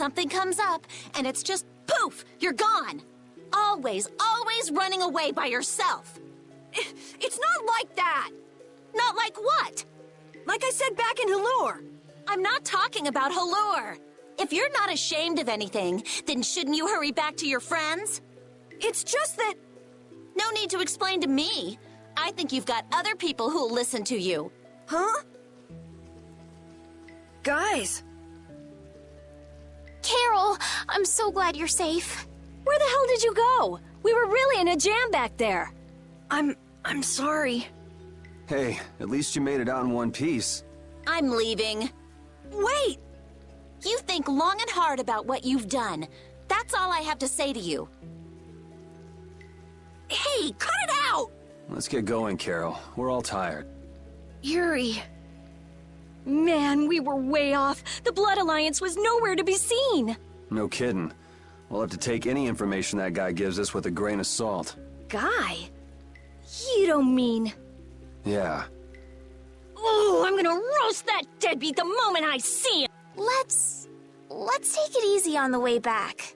something comes up, and it's just poof, you're gone. Always running away by yourself. It's not like that. Not like what? Like I said back in Halure. I'm not talking about Halure. If you're not ashamed of anything, then shouldn't you hurry back to your friends? It's just that... No need to explain to me. I think you've got other people who'll listen to you. Huh? Guys. Carol, I'm so glad you're safe. Where the hell did you go? We were really in a jam back there. I'm sorry. Hey, at least you made it out in one piece. I'm leaving. Wait! You think long and hard about what you've done. That's all I have to say to you. Hey, cut it out! Let's get going, Carol. We're all tired. Yuri. Man, we were way off. The Blood Alliance was nowhere to be seen. No kidding. We'll have to take any information that guy gives us with a grain of salt. Guy? You don't mean... Yeah. Oh, I'm gonna roast that deadbeat the moment I see him! Let's take it easy on the way back.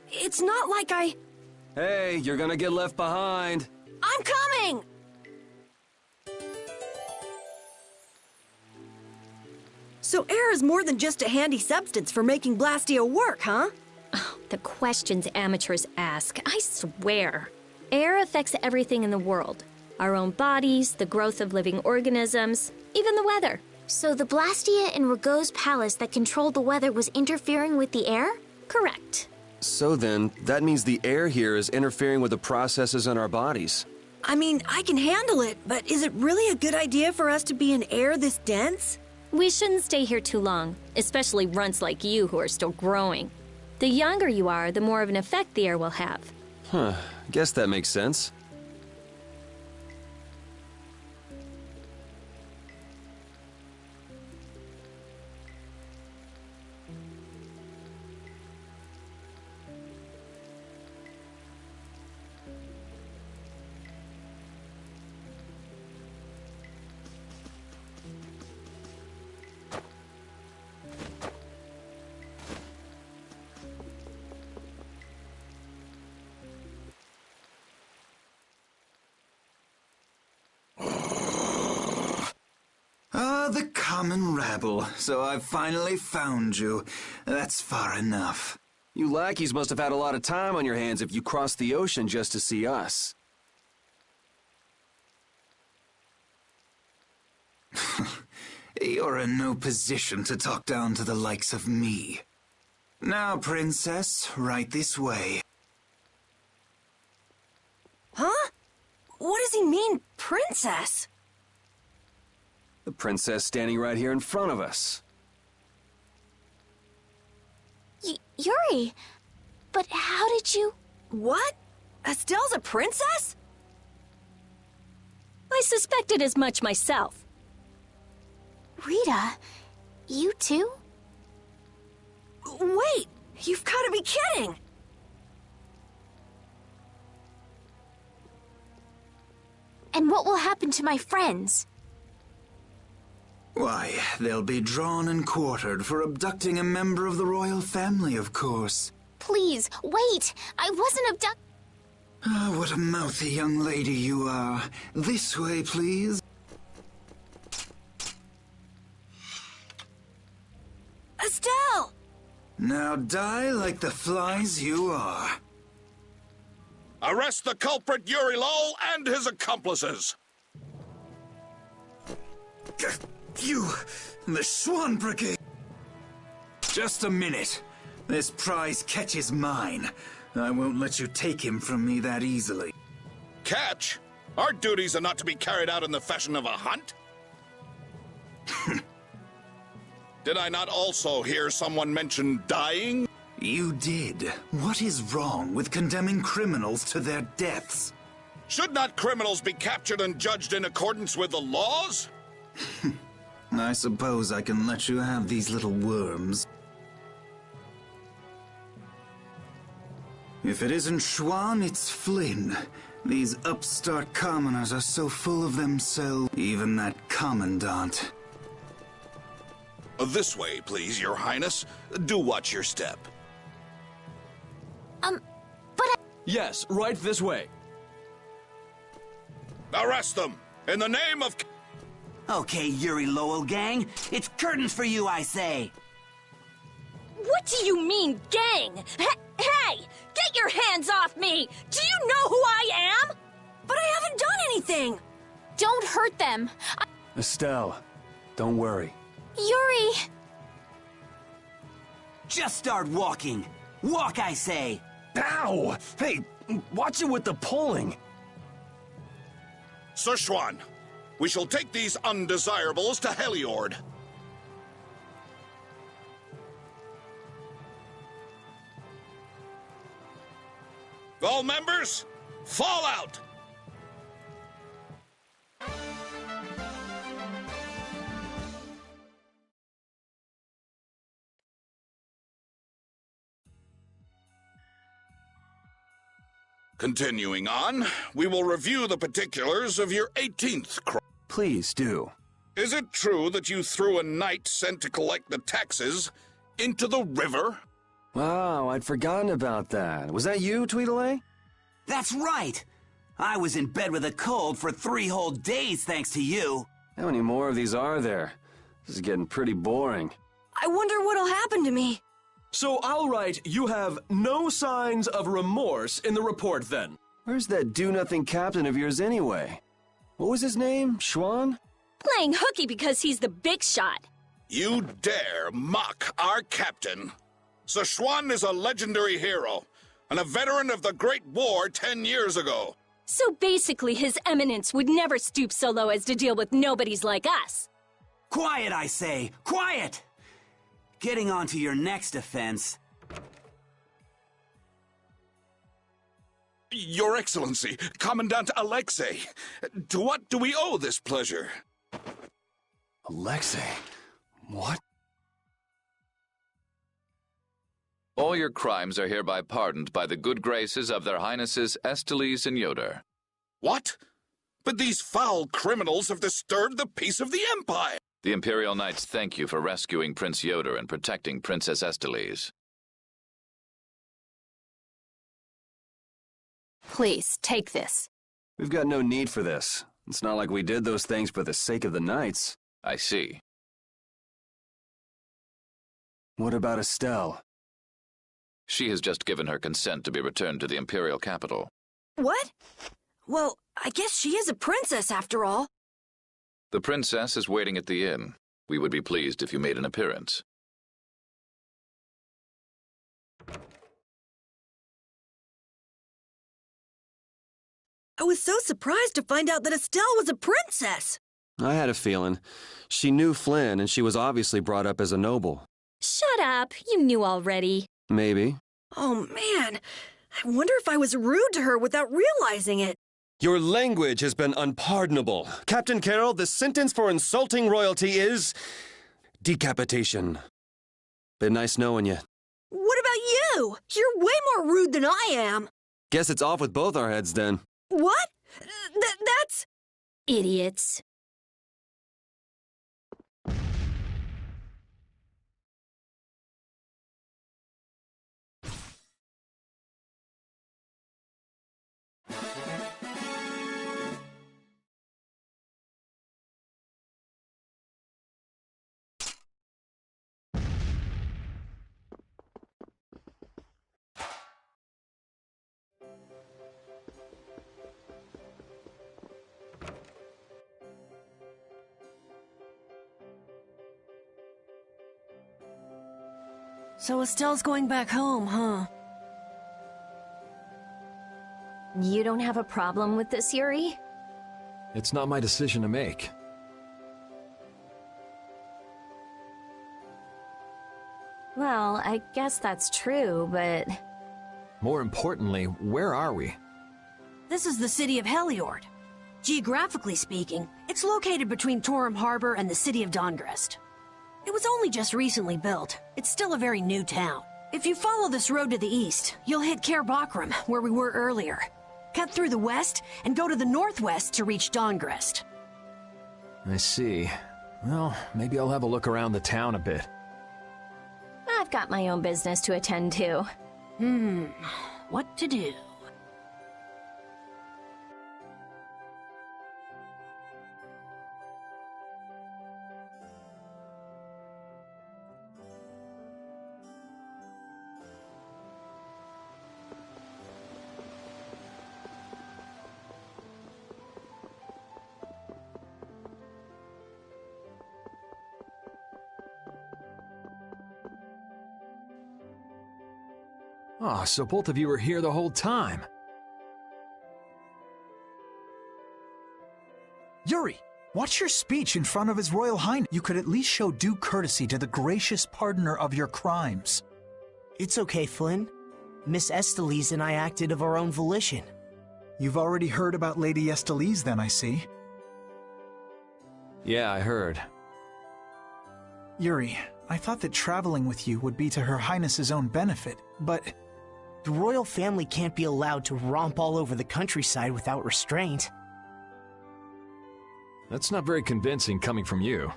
It's not like I... Hey, you're gonna get left behind. I'm coming! So air is more than just a handy substance for making Blastio work, huh? Oh, the questions amateurs ask, I swear. Air affects everything in the world. Our own bodies, the growth of living organisms, even the weather. So the Blastia in Rago's palace that controlled the weather was interfering with the air? Correct. So then, that means the air here is interfering with the processes in our bodies. I mean, I can handle it, but is it really a good idea for us to be in air this dense? We shouldn't stay here too long, especially runts like you who are still growing. The younger you are, the more of an effect the air will have. Huh, guess that makes sense. The common rabble. So I've finally found you. That's far enough. You lackeys must have had a lot of time on your hands if you crossed the ocean just to see us. You're in no position to talk down to the likes of me. Now, princess, right this way. Huh? What does he mean, princess? The princess standing right here in front of us. Yuri, but how did you... What? Estelle's a princess? I suspected as much myself. Rita, you too? Wait, you've got to be kidding! And what will happen to my friends? Why, they'll be drawn and quartered for abducting a member of the royal family, of course. Please, wait! I wasn't abducted. Ah, what a mouthy young lady you are. This way, please. Estelle! Now die like the flies you are. Arrest the culprit Yuri Lowell and his accomplices! You, the Swan Brigade. Just a minute. This prize catch is mine. I won't let you take him from me that easily. Catch? Our duties are not to be carried out in the fashion of a hunt? Did I not also hear someone mention dying? You did. What is wrong with condemning criminals to their deaths? Should not criminals be captured and judged in accordance with the laws? I suppose I can let you have these little worms. If it isn't Schwan, it's Flynn. These upstart commoners are so full of themselves. Even that commandant. This way, please, Your Highness. Do watch your step. Yes, right this way. Arrest them! In the name of... Okay, Yuri Lowell gang. It's curtains for you, I say. What do you mean, gang? Hey! Get your hands off me! Do you know who I am? But I haven't done anything! Don't hurt them. Estelle, don't worry. Yuri! Just start walking. Walk, I say. Ow! Hey, watch it with the pulling. Sir Schwan, we shall take these undesirables to Heliord. All members, fall out! Continuing on, we will review the particulars of your 18th crime. Please do. Is it true that you threw a knight sent to collect the taxes into the river? Wow, I'd forgotten about that. Was that you, Tweedledee? That's right. I was in bed with a cold for 3 whole days thanks to you. How many more of these are there? This is getting pretty boring. I wonder what'll happen to me. So I'll write, you have no signs of remorse in the report then. Where's that do-nothing captain of yours anyway? What was his name? Schwan? Playing hooky because he's the big shot. You dare mock our captain? Sir Schwan is a legendary hero and a veteran of the Great War 10 years ago. So basically, His Eminence would never stoop so low as to deal with nobodies like us. Quiet, I say. Quiet! Getting on to your next offense. Your Excellency, Commandant Alexei, to what do we owe this pleasure? Alexei? What? All your crimes are hereby pardoned by the good graces of their Highnesses Esteles and Yoder. What? But these foul criminals have disturbed the peace of the Empire. The Imperial Knights thank you for rescuing Prince Yoder and protecting Princess Esteles. Please, take this. We've got no need for this. It's not like we did those things for the sake of the knights. I see. What about Estelle? She has just given her consent to be returned to the Imperial capital. What? Well, I guess she is a princess after all. The princess is waiting at the inn. We would be pleased if you made an appearance. I was so surprised to find out that Estelle was a princess. I had a feeling. She knew Flynn, and she was obviously brought up as a noble. Shut up. You knew already. Maybe. Oh, man. I wonder if I was rude to her without realizing it. Your language has been unpardonable. Captain Carroll, the sentence for insulting royalty is... decapitation. Been nice knowing you. What about you? You're way more rude than I am. Guess it's off with both our heads then. What? That's... Idiots. So Estelle's going back home, huh? You don't have a problem with this, Yuri? It's not my decision to make. Well, I guess that's true, but... More importantly, where are we? This is the city of Heliord. Geographically speaking, it's located between Torum Harbor and the city of Dongrest. It was only just recently built. It's still a very new town. If you follow this road to the east, you'll hit Cair Bakram, where we were earlier. Cut through the west and go to the northwest to reach Dongrest. I see. Well, maybe I'll have a look around the town a bit. I've got my own business to attend to. What to do? Ah, so both of you were here the whole time. Yuri, watch your speech in front of His Royal Highness. You could at least show due courtesy to the gracious pardoner of your crimes. It's okay, Flynn. Miss Estelise and I acted of our own volition. You've already heard about Lady Estelise, then, I see. Yeah, I heard. Yuri, I thought that traveling with you would be to Her Highness's own benefit, but... The royal family can't be allowed to romp all over the countryside without restraint. That's not very convincing coming from you.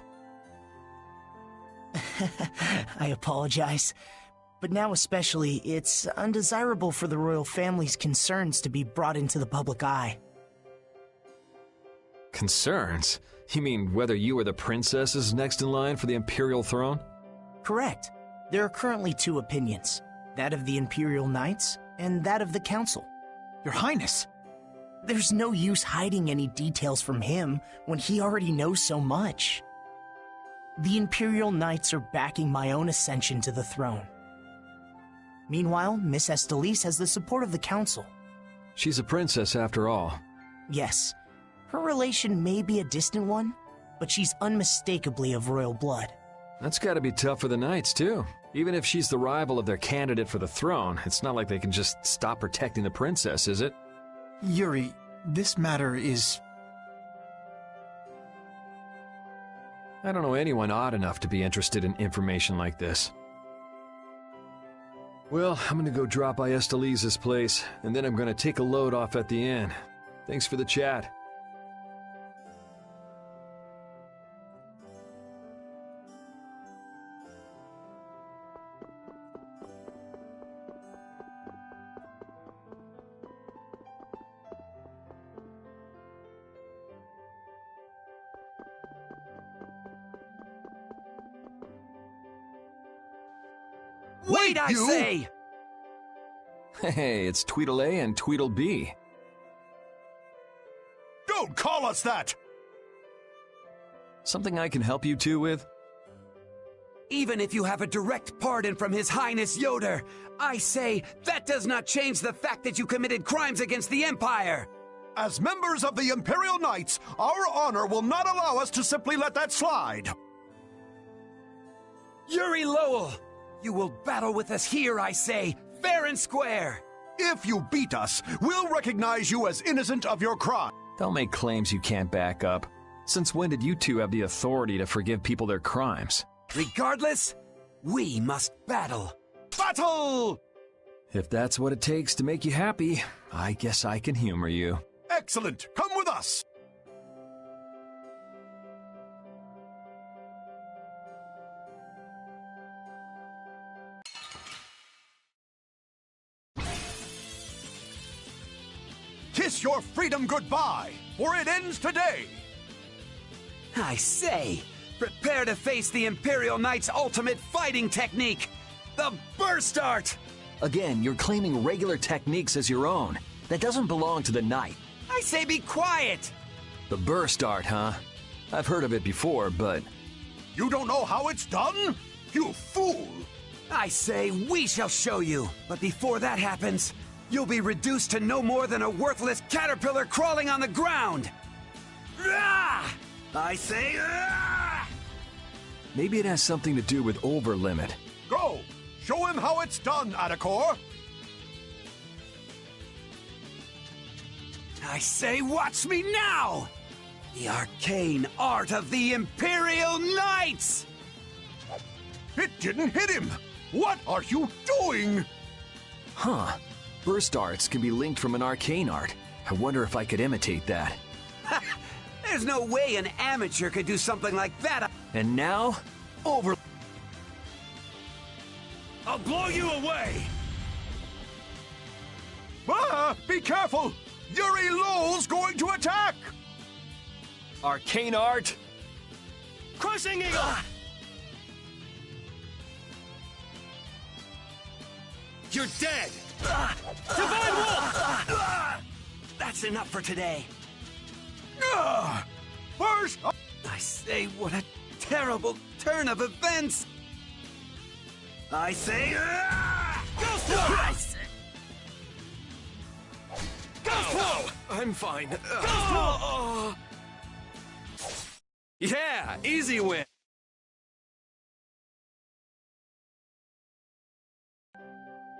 I apologize. But now especially, it's undesirable for the royal family's concerns to be brought into the public eye. Concerns? You mean whether you or the princess is next in line for the imperial throne? Correct. There are currently two opinions. That of the Imperial Knights, and that of the Council. Your Highness! There's no use hiding any details from him when he already knows so much. The Imperial Knights are backing my own ascension to the throne. Meanwhile, Miss Estelise has the support of the Council. She's a princess after all. Yes. Her relation may be a distant one, but she's unmistakably of royal blood. That's gotta be tough for the Knights, too. Even if she's the rival of their candidate for the throne, it's not like they can just stop protecting the princess, is it? Yuri, this matter is... I don't know anyone odd enough to be interested in information like this. Well, I'm gonna go drop by Estelise's place, and then I'm gonna take a load off at the inn. Thanks for the chat. Wait, I say! Hey, it's Tweedle-A and Tweedle-B. Don't call us that! Something I can help you two with? Even if you have a direct pardon from His Highness Yoder, I say that does not change the fact that you committed crimes against the Empire! As members of the Imperial Knights, our honor will not allow us to simply let that slide! Yuri Lowell! You will battle with us here, I say, fair and square! If you beat us, we'll recognize you as innocent of your crime. Don't make claims you can't back up. Since when did you two have the authority to forgive people their crimes? Regardless, we must battle. Battle! If that's what it takes to make you happy, I guess I can humor you. Excellent! Come with us! Kiss your freedom goodbye, for it ends today! I say, prepare to face the Imperial Knight's ultimate fighting technique, the Burst Art! Again, you're claiming regular techniques as your own. That doesn't belong to the Knight. I say be quiet! The Burst Art, huh? I've heard of it before, but... You don't know how it's done? You fool! I say we shall show you, but before that happens, you'll be reduced to no more than a worthless caterpillar crawling on the ground! Ah! I say, ah! Maybe it has something to do with Overlimit. Go! Show him how it's done, Adacor! I say, watch me now! The arcane art of the Imperial Knights! It didn't hit him! What are you doing? Huh. Burst arts can be linked from an arcane art. I wonder if I could imitate that. There's no way an amateur could do something like that. And now, over. I'll blow you away! Ah, be careful! Yuri Lowell's going to attack! Arcane art. Crushing Eagle! You're dead! Divine Wolf! That's enough for today. First, I say, what a terrible turn of events! I say... Ghost Wolf! Ghost Wolf! I'm fine. Ghost Wolf! Yeah, easy win.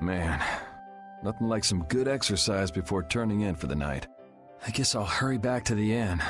Man, nothing like some good exercise before turning in for the night. I guess I'll hurry back to the inn.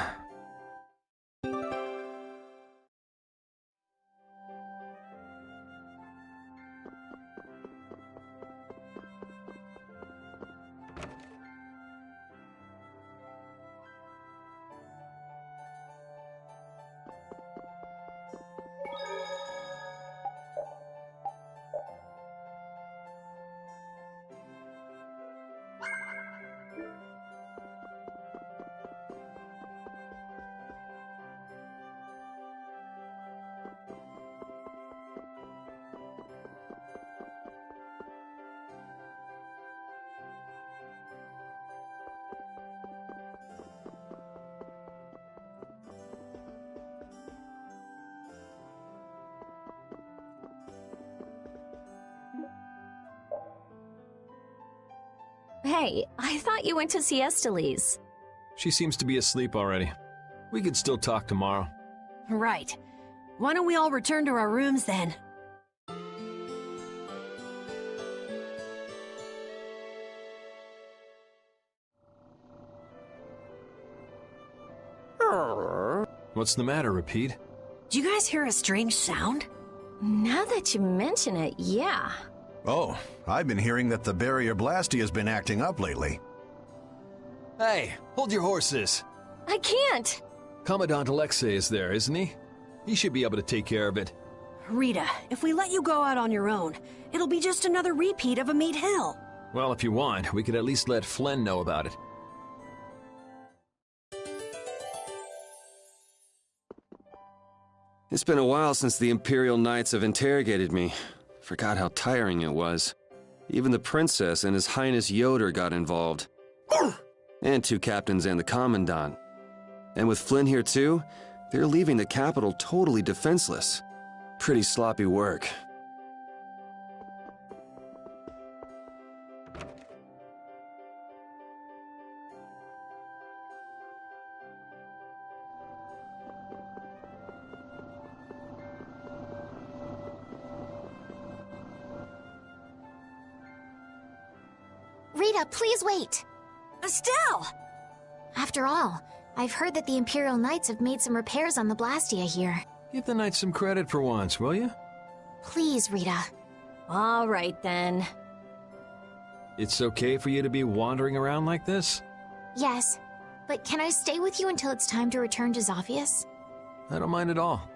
Hey, I thought you went to see Estelise. She seems to be asleep already. We could still talk tomorrow. Right. Why don't we all return to our rooms then? What's the matter, Repeat? Do you guys hear a strange sound? Now that you mention it, yeah. Oh, I've been hearing that the barrier Blasty has been acting up lately. Hey, hold your horses. I can't. Commandant Alexei is there, isn't he? He should be able to take care of it. Rita, if we let you go out on your own, it'll be just another repeat of Meat Hill. Well, if you want, we could at least let Flynn know about it. It's been a while since the Imperial Knights have interrogated me. Forgot how tiring it was. Even the Princess and His Highness Yoder got involved. And 2 captains and the Commandant. And with Flynn here too, they're leaving the capital totally defenseless. Pretty sloppy work. Rita, please wait. Estelle! After all, I've heard that the Imperial Knights have made some repairs on the Blastia here. Give the Knights some credit for once, will you? Please, Rita. All right, then. It's okay for you to be wandering around like this? Yes, but can I stay with you until it's time to return to Zophius? I don't mind at all.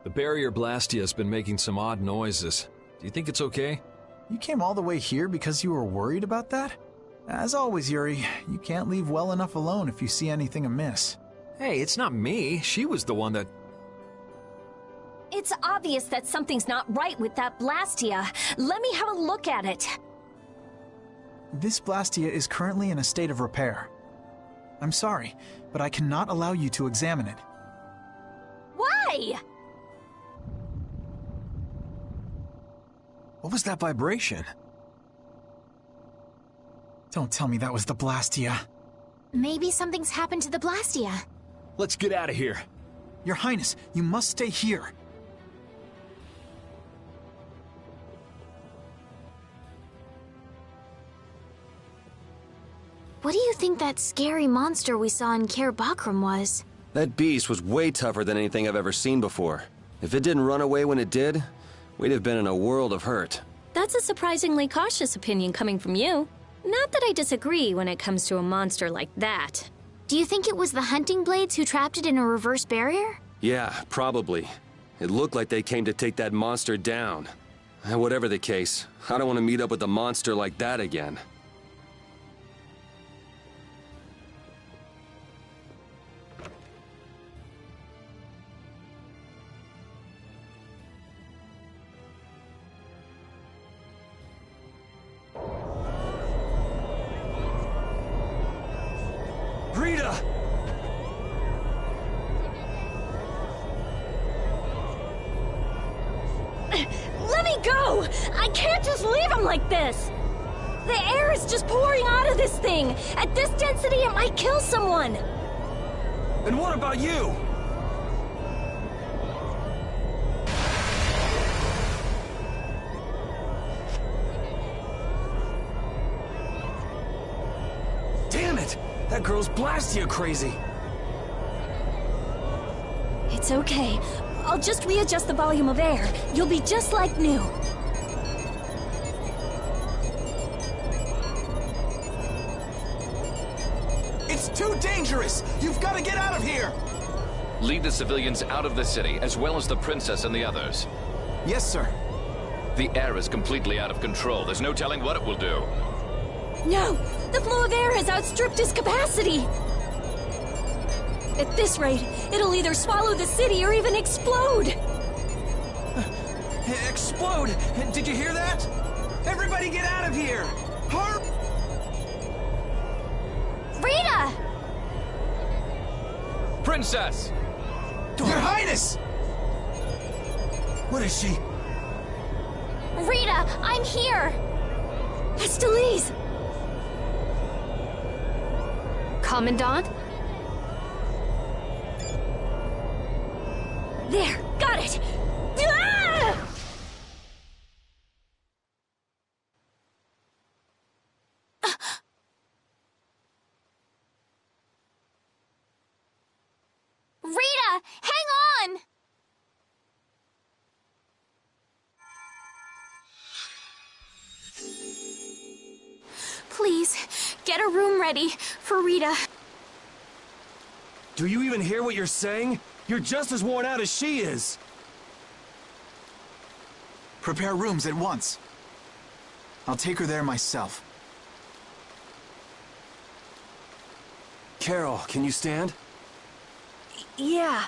The barrier Blastia has been making some odd noises. Do you think it's okay? You came all the way here because you were worried about that? As always, Yuri, you can't leave well enough alone if you see anything amiss. Hey, it's not me. She was the one that... It's obvious that something's not right with that Blastia. Let me have a look at it. This Blastia is currently in a state of repair. I'm sorry, but I cannot allow you to examine it. Why? What was that vibration? Don't tell me that was the Blastia. Maybe something's happened to the Blastia. Let's get out of here. Your Highness, you must stay here. What do you think that scary monster we saw in Kaer Bakram was? That beast was way tougher than anything I've ever seen before. If it didn't run away when it did, we'd have been in a world of hurt. That's a surprisingly cautious opinion coming from you. Not that I disagree when it comes to a monster like that. Do you think it was the hunting blades who trapped it in a reverse barrier? Yeah, probably. It looked like they came to take that monster down. Whatever the case, I don't want to meet up with a monster like that again. Rita! Let me go! I can't just leave him like this! The air is just pouring out of this thing! At this density, it might kill someone! And what about you? Damn it! That girl's Blastia crazy! It's okay. I'll just readjust the volume of air. You'll be just like new. It's too dangerous! You've got to get out of here! Lead the civilians out of the city, as well as the princess and the others. Yes, sir. The air is completely out of control. There's no telling what it will do. No! The flow of air has outstripped its capacity! At this rate, it'll either swallow the city or even explode! Explode! Did you hear that? Everybody get out of here! Harp! Rita! Princess! Your Highness! What is she? Rita, I'm here! Estelise! Commandant? There! Got it! Ah! Rita, hang on! Please, get a room ready for Rita. Do you even hear what you're saying? You're just as worn out as she is! Prepare rooms at once. I'll take her there myself. Carol, can you stand? Yeah.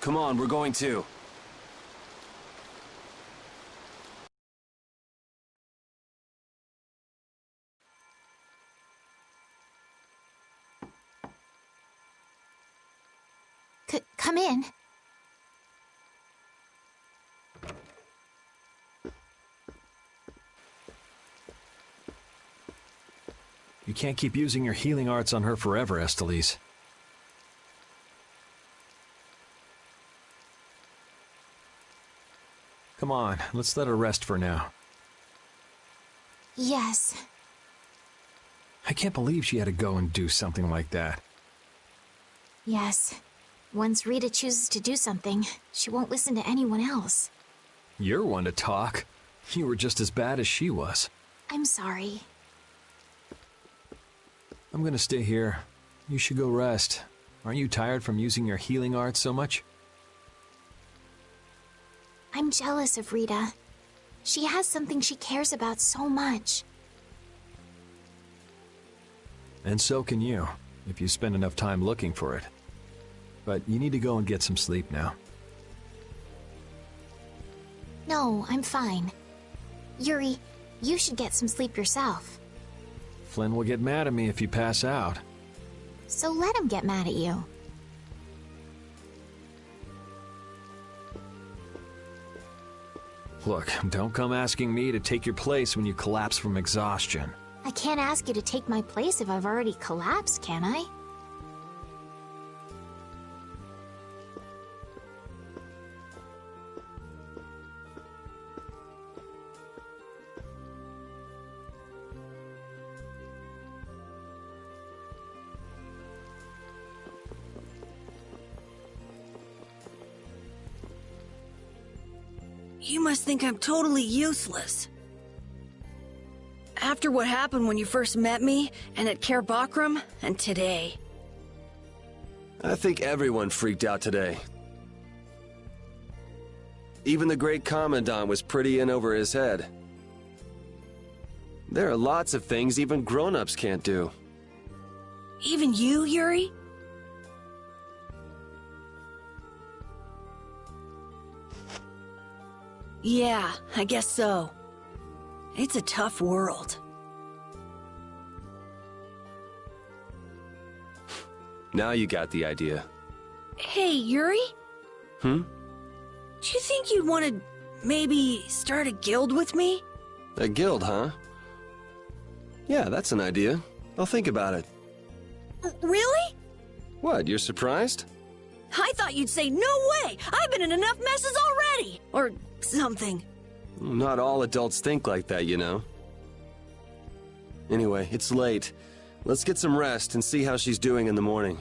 Come on, we're going too. Come in. You can't keep using your healing arts on her forever, Estelise. Come on, let's let her rest for now. Yes. I can't believe she had to go and do something like that. Yes. Once Rita chooses to do something, she won't listen to anyone else. You're one to talk. You were just as bad as she was. I'm sorry. I'm gonna stay here. You should go rest. Aren't you tired from using your healing arts so much? I'm jealous of Rita. She has something she cares about so much. And so can you, if you spend enough time looking for it. But you need to go and get some sleep now. No, I'm fine. Yuri, you should get some sleep yourself. Flynn will get mad at me if you pass out. So let him get mad at you. Look, don't come asking me to take your place when you collapse from exhaustion. I can't ask you to take my place if I've already collapsed, can I? You must think I'm totally useless. After what happened when you first met me, and at Cair Bakram, and today. I think everyone freaked out today. Even the great Commandant was pretty in over his head. There are lots of things even grown-ups can't do. Even you, Yuri? Yeah, I guess so. It's a tough world. Now you got the idea. Hey, Yuri? Hmm? Do you think you'd want to maybe start a guild with me? A guild, huh? Yeah, that's an idea. I'll think about it. Really? What, you're surprised? I thought you'd say, no way! I've been in enough messes already! Or something. Not all adults think like that, you know. Anyway, it's late. Let's get some rest and see how she's doing in the morning.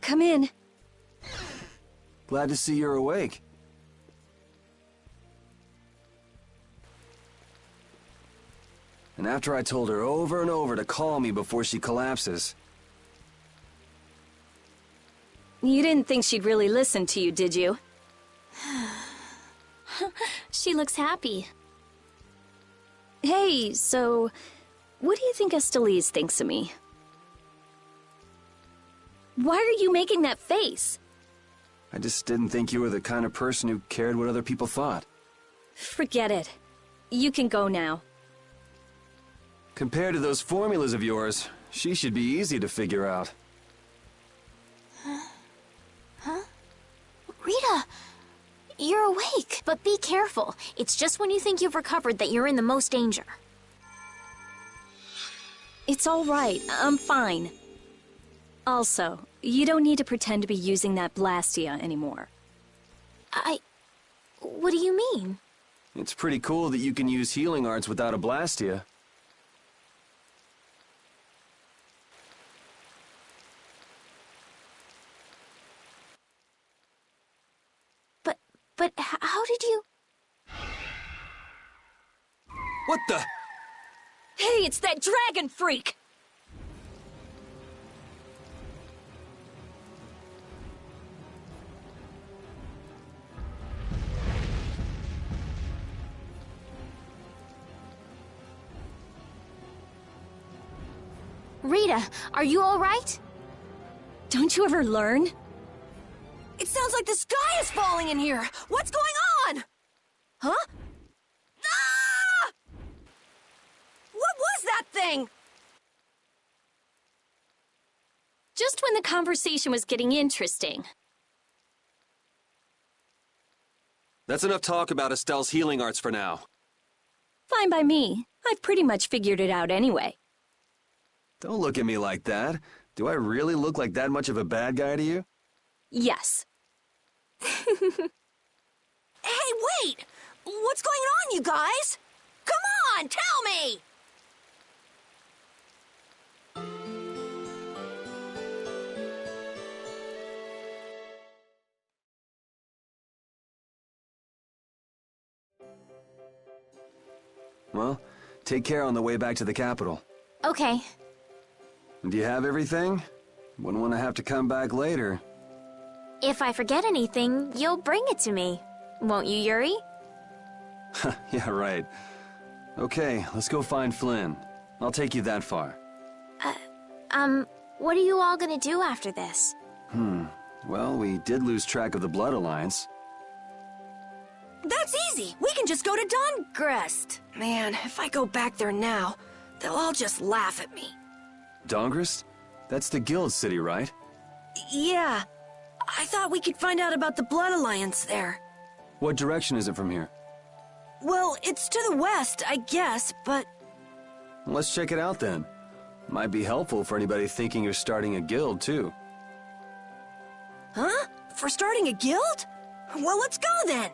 Come in. Glad to see you're awake. And after I told her over and over to call me before she collapses. You didn't think she'd really listen to you, did you? She looks happy. Hey, so what do you think Estelise thinks of me? Why are you making that face? I just didn't think you were the kind of person who cared what other people thought. Forget it. You can go now. Compared to those formulas of yours, she should be easy to figure out. Huh? Rita! You're awake, but be careful. It's just when you think you've recovered that you're in the most danger. It's all right. I'm fine. Also, you don't need to pretend to be using that Blastia anymore. What do you mean? It's pretty cool that you can use healing arts without a Blastia. But how did you... What the? Hey, it's that dragon freak! Rita, are you all right? Don't you ever learn? It sounds like the sky is falling in here! What's going on? Huh? Ah! What was that thing? Just when the conversation was getting interesting. That's enough talk about Estelle's healing arts for now. Fine by me. I've pretty much figured it out anyway. Don't look at me like that. Do I really look like that much of a bad guy to you? Yes. Hey, wait! What's going on, you guys? Come on, tell me! Well, take care on the way back to the capital. Okay. Do you have everything? Wouldn't want to have to come back later. If I forget anything, you'll bring it to me. Won't you, Yuri? Yeah, right. Okay, let's go find Flynn. I'll take you that far. What are you all gonna do after this? Well, we did lose track of the Blood Alliance. That's easy. We can just go to Dongrest. Man, if I go back there now, they'll all just laugh at me. Dongrest? That's the guild city, right? Yeah. I thought we could find out about the Blood Alliance there. What direction is it from here? Well, it's to the west, I guess, but... Let's check it out then. Might be helpful for anybody thinking you're starting a guild, too. Huh? For starting a guild? Well, let's go then!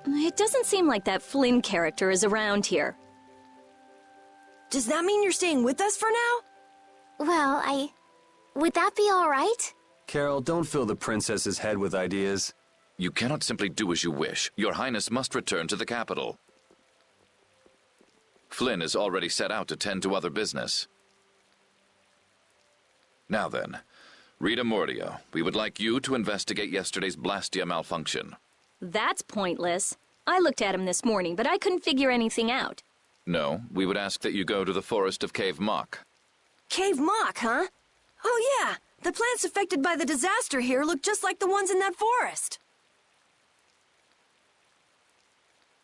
It doesn't seem like that Flynn character is around here. Does that mean you're staying with us for now? Well, would that be all right? Carol, don't fill the princess's head with ideas. You cannot simply do as you wish. Your Highness must return to the capital. Flynn is already set out to tend to other business. Now then, Rita Mordio, we would like you to investigate yesterday's Blastia malfunction. That's pointless. I looked at him this morning, but I couldn't figure anything out. No, we would ask that you go to the forest of Cave Mock. Cave Mock, huh? Oh yeah, the plants affected by the disaster here look just like the ones in that forest.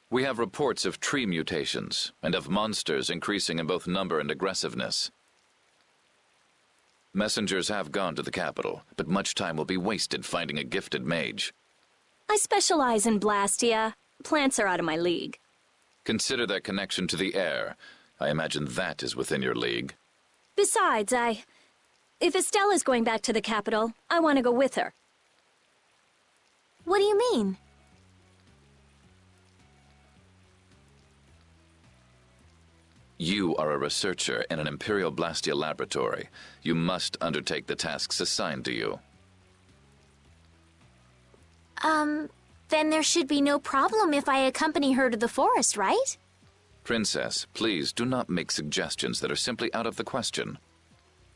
We have reports of tree mutations, and of monsters increasing in both number and aggressiveness. Messengers have gone to the capital, but much time will be wasted finding a gifted mage. I specialize in Blastia. Plants are out of my league. Consider their connection to the air. I imagine that is within your league. Besides, if Estella's going back to the capital, I want to go with her. What do you mean? You are a researcher in an Imperial Blastia laboratory. You must undertake the tasks assigned to you. Then there should be no problem if I accompany her to the forest, right? Princess, please do not make suggestions that are simply out of the question.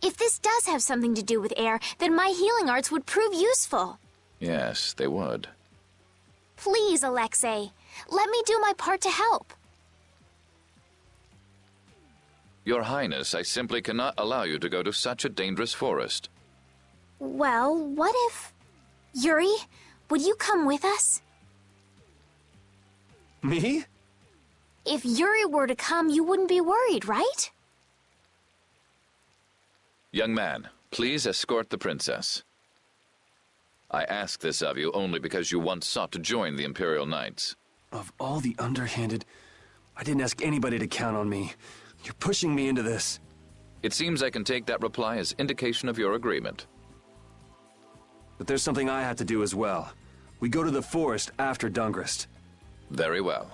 If this does have something to do with air, then my healing arts would prove useful. Yes, they would. Please, Alexei, let me do my part to help. Your Highness, I simply cannot allow you to go to such a dangerous forest. Well, what if... Yuri, would you come with us? Me? If Yuri were to come, you wouldn't be worried, right? Young man, please escort the princess. I ask this of you only because you once sought to join the Imperial Knights. Of all the underhanded, I didn't ask anybody to count on me. You're pushing me into this. It seems I can take that reply as indication of your agreement. But there's something I have to do as well. We go to the forest after Dongrest. Very well.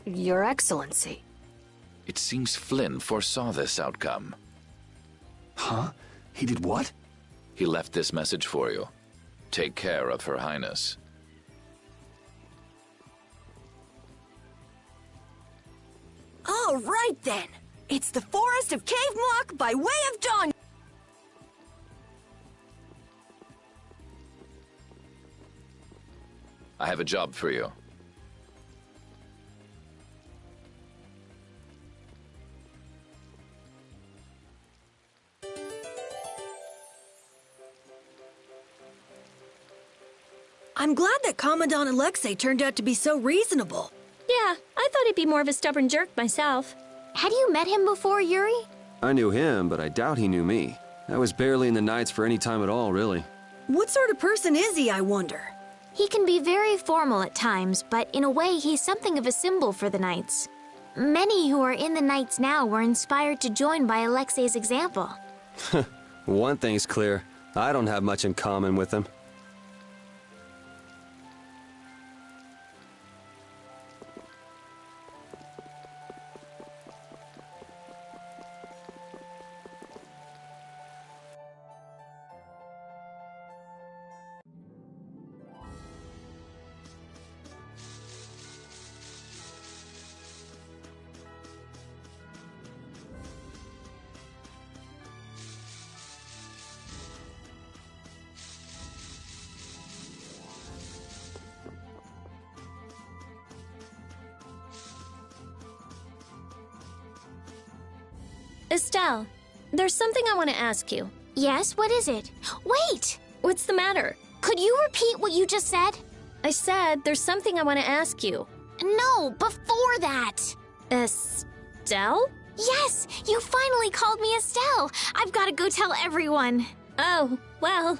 Your Excellency. It seems Flynn foresaw this outcome. Huh? He did what? He left this message for you. Take care of Her Highness. All right then. It's the forest of Cave Mock by way of Dawn. I have a job for you. I'm glad that Commandant Alexei turned out to be so reasonable. Yeah, I thought he'd be more of a stubborn jerk myself. Had you met him before, Yuri? I knew him, but I doubt he knew me. I was barely in the Knights for any time at all, really. What sort of person is he, I wonder? He can be very formal at times, but in a way he's something of a symbol for the Knights. Many who are in the Knights now were inspired to join by Alexei's example. One thing's clear. I don't have much in common with him. Estelle, there's something I want to ask you. Yes, what is it? Wait! What's the matter? Could you repeat what you just said? I said there's something I want to ask you. No, before that. Estelle? Yes, you finally called me Estelle. I've got to go tell everyone. Oh, well.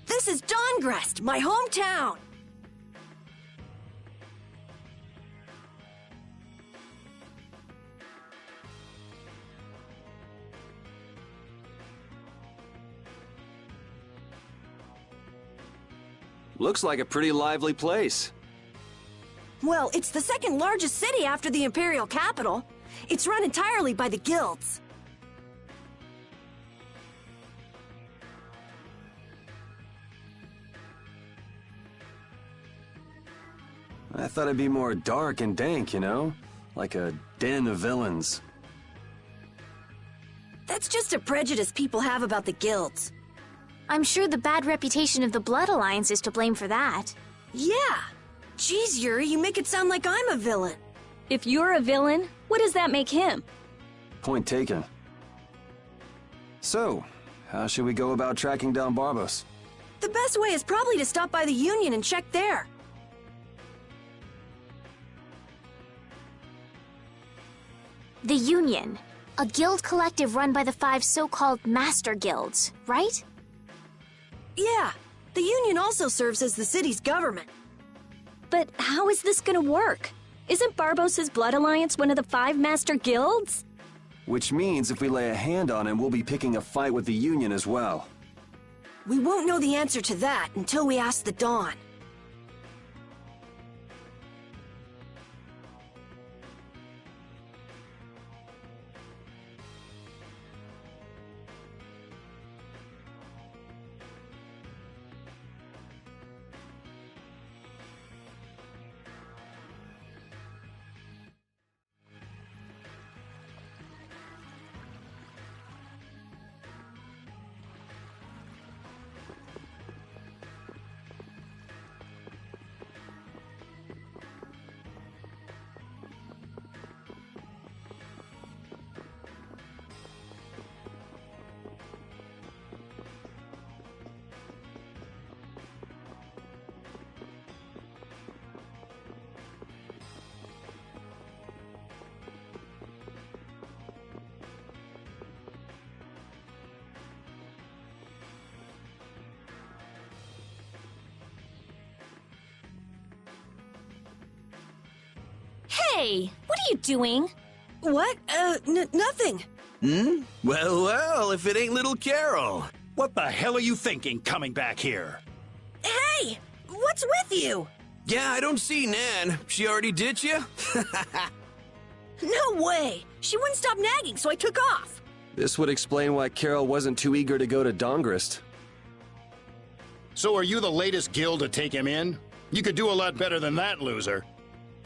This is Dongrest, my hometown! Looks like a pretty lively place. Well, it's the second largest city after the Imperial capital. It's run entirely by the guilds. I thought it'd be more dark and dank, you know? Like a den of villains. That's just a prejudice people have about the guilds. I'm sure the bad reputation of the Blood Alliance is to blame for that. Yeah. Geez, Yuri, you make it sound like I'm a villain. If you're a villain, what does that make him? Point taken. So, how should we go about tracking down Barbos? The best way is probably to stop by the Union and check there. The Union, a guild collective run by the 5 so-called Master Guilds, right? Yeah, the Union also serves as the city's government. But how is this gonna work? Isn't Barbos' Blood Alliance one of the 5 Master Guilds? Which means if we lay a hand on him, we'll be picking a fight with the Union as well. We won't know the answer to that until we ask the Dawn. Hey, what are you doing? What? Nothing. Hmm? Well, if it ain't little Carol. What the hell are you thinking coming back here? Hey! What's with you? Yeah, I don't see Nan. She already ditched you? No way! She wouldn't stop nagging, so I took off. This would explain why Carol wasn't too eager to go to Dongrest. So are you the latest guild to take him in? You could do a lot better than that, loser.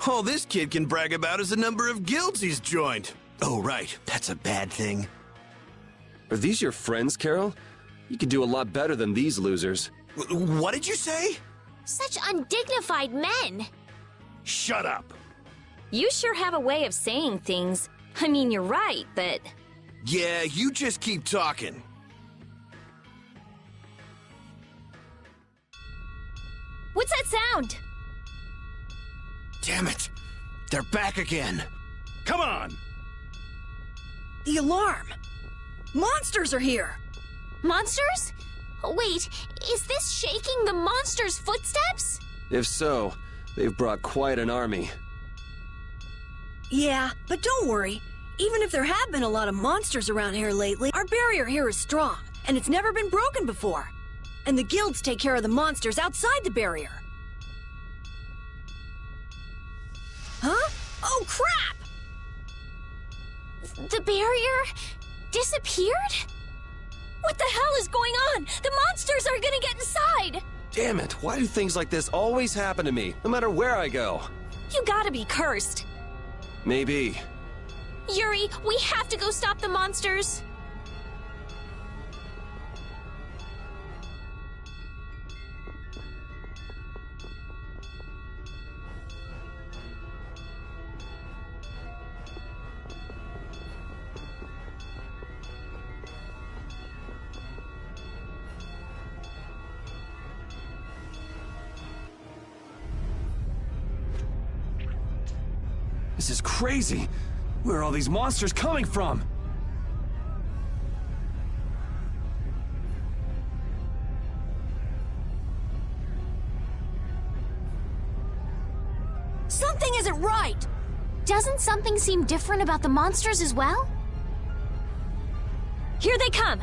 All this kid can brag about is the number of guilds he's joined. Oh, right. That's a bad thing. Are these your friends, Carol? You could do a lot better than these losers. What did you say? Such undignified men! Shut up! You sure have a way of saying things. I mean, you're right, but... Yeah, you just keep talking. What's that sound? Damn it! They're back again! Come on! The alarm! Monsters are here! Monsters? Wait, is this shaking the monsters' footsteps? If so, they've brought quite an army. Yeah, but don't worry. Even if there have been a lot of monsters around here lately, our barrier here is strong, and it's never been broken before. And the guilds take care of the monsters outside the barrier. Huh? Oh, crap! The barrier disappeared? What the hell is going on? The monsters are gonna get inside! Damn it, why do things like this always happen to me, no matter where I go? You gotta be cursed. Maybe. Yuri, we have to go stop the monsters. This is crazy. Where are all these monsters coming from? Something isn't right! Doesn't something seem different about the monsters as well? Here they come!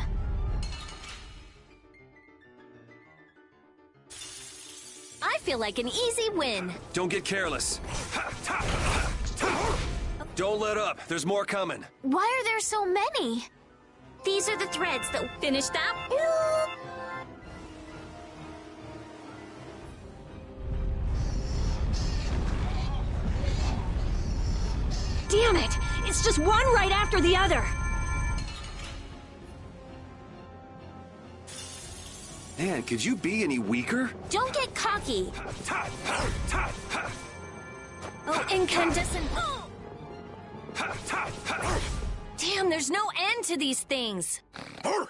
I feel like an easy win. Don't get careless. Don't let up. There's more coming. Why are there so many? These are the threads that Finish that. Damn it! It's just one right after the other! Man, could you be any weaker? Don't get cocky. Oh, incandescent. Damn, there's no end to these things. Ah!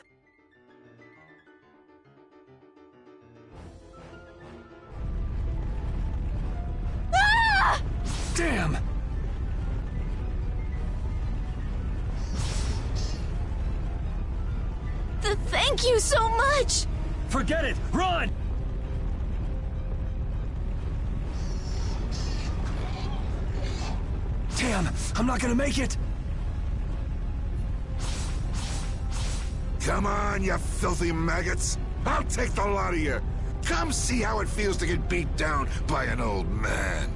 Damn! Thank you so much! Forget it! Run! Damn, I'm not gonna make it! Come on, you filthy maggots! I'll take the lot of you! Come see how it feels to get beat down by an old man!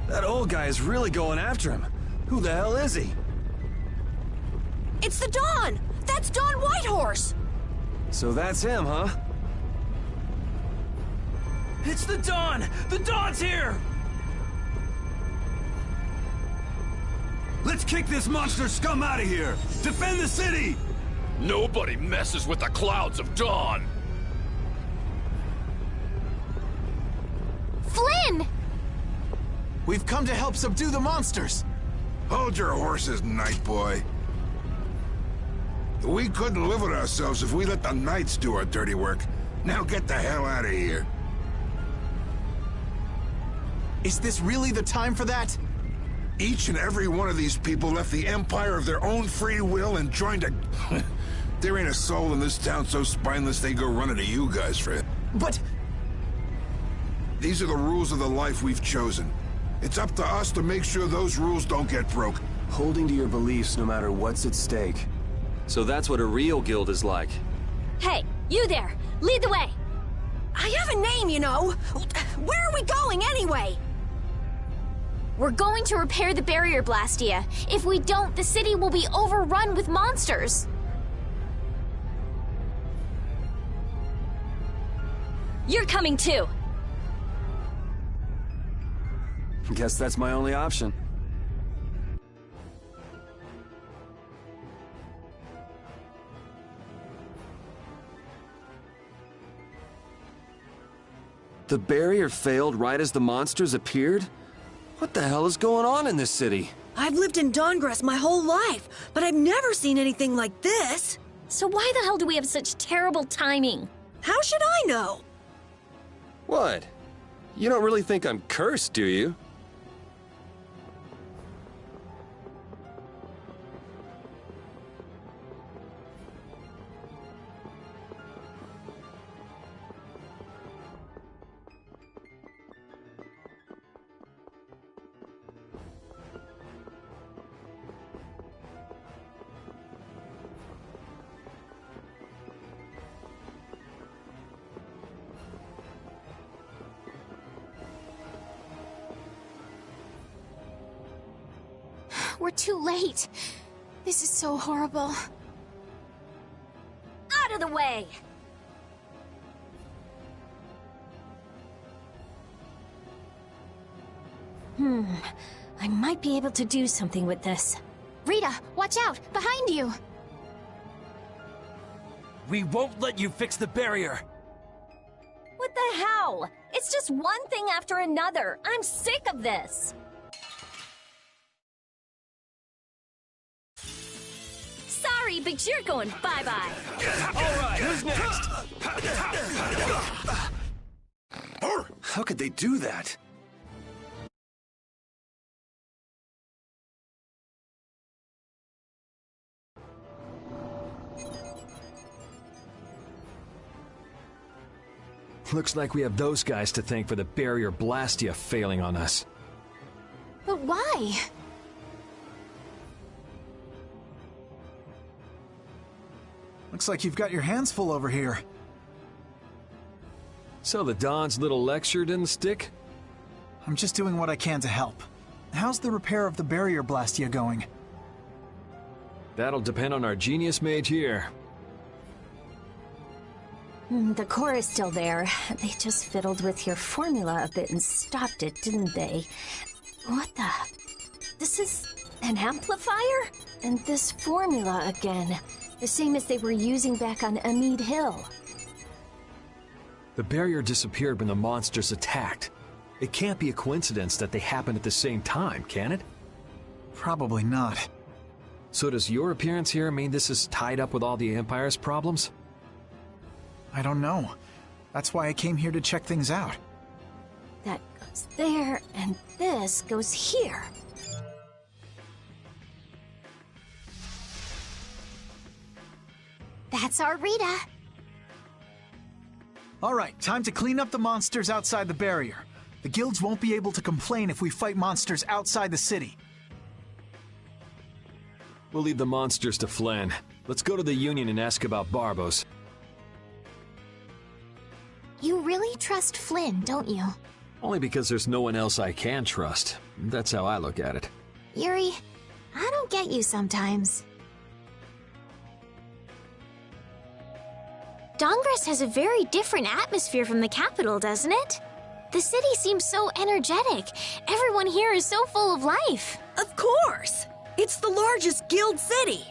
That old guy is really going after him. Who the hell is he? It's the Dawn! That's Dawn Whitehorse! So that's him, huh? It's the Dawn! The Dawn's here! Let's kick this monster scum out of here! Defend the city! Nobody messes with the clouds of dawn! Flynn! We've come to help subdue the monsters! Hold your horses, Night Boy. We couldn't live with ourselves if we let the Knights do our dirty work. Now get the hell out of here. Is this really the time for that? Each and every one of these people left the Empire of their own free will and joined a... There ain't a soul in this town so spineless they go running to you guys for it. But... These are the rules of the life we've chosen. It's up to us to make sure those rules don't get broke. Holding to your beliefs no matter what's at stake. So that's what a real guild is like. Hey, you there! Lead the way! I have a name, you know! Where are we going, anyway? We're going to repair the barrier, Blastia. If we don't, the city will be overrun with monsters. You're coming too! Guess that's my only option. The barrier failed right as the monsters appeared? What the hell is going on in this city? I've lived in Dawngrest my whole life, but I've never seen anything like this. So why the hell do we have such terrible timing? How should I know? What? You don't really think I'm cursed, do you? We're too late. This is so horrible. Out of the way! I might be able to do something with this. Rita, watch out! Behind you! We won't let you fix the barrier! What the hell? It's just one thing after another. I'm sick of this. Sorry, but you're going bye-bye. Alright, who's next? How could they do that? Looks like we have those guys to thank for the barrier Blastia failing on us. But why? Looks like you've got your hands full over here. So the Don's little lecture didn't stick? I'm just doing what I can to help. How's the repair of the barrier Blastia going? That'll depend on our genius mage here. The core is still there. They just fiddled with your formula a bit and stopped it, didn't they? What the? This is an amplifier? And this formula again. The same as they were using back on Amid Hill. The barrier disappeared when the monsters attacked. It can't be a coincidence that they happened at the same time, can it? Probably not. So does your appearance here mean this is tied up with all the Empire's problems? I don't know. That's why I came here to check things out. That goes there, and this goes here. That's our Rita. Alright, time to clean up the monsters outside the barrier. The guilds won't be able to complain if we fight monsters outside the city. We'll leave the monsters to Flynn. Let's go to the Union and ask about Barbos. You really trust Flynn, don't you? Only because there's no one else I can trust. That's how I look at it. Yuri, I don't get you sometimes. Dongress has a very different atmosphere from the capital, doesn't it? The city seems so energetic. Everyone here is so full of life. Of course! It's the largest guild city.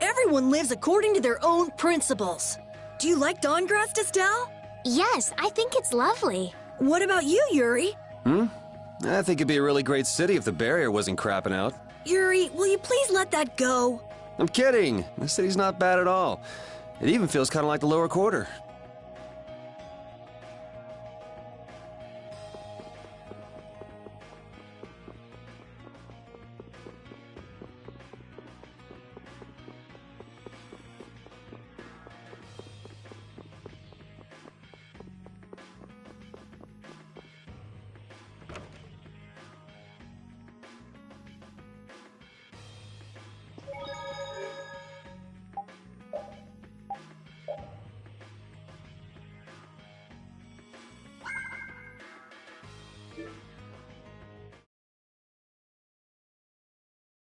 Everyone lives according to their own principles. Do you like Dongress, Estelle? Yes, I think it's lovely. What about you, Yuri? I think it'd be a really great city if the barrier wasn't crapping out. Yuri, will you please let that go? I'm kidding. The city's not bad at all. It even feels kind of like the lower quarter.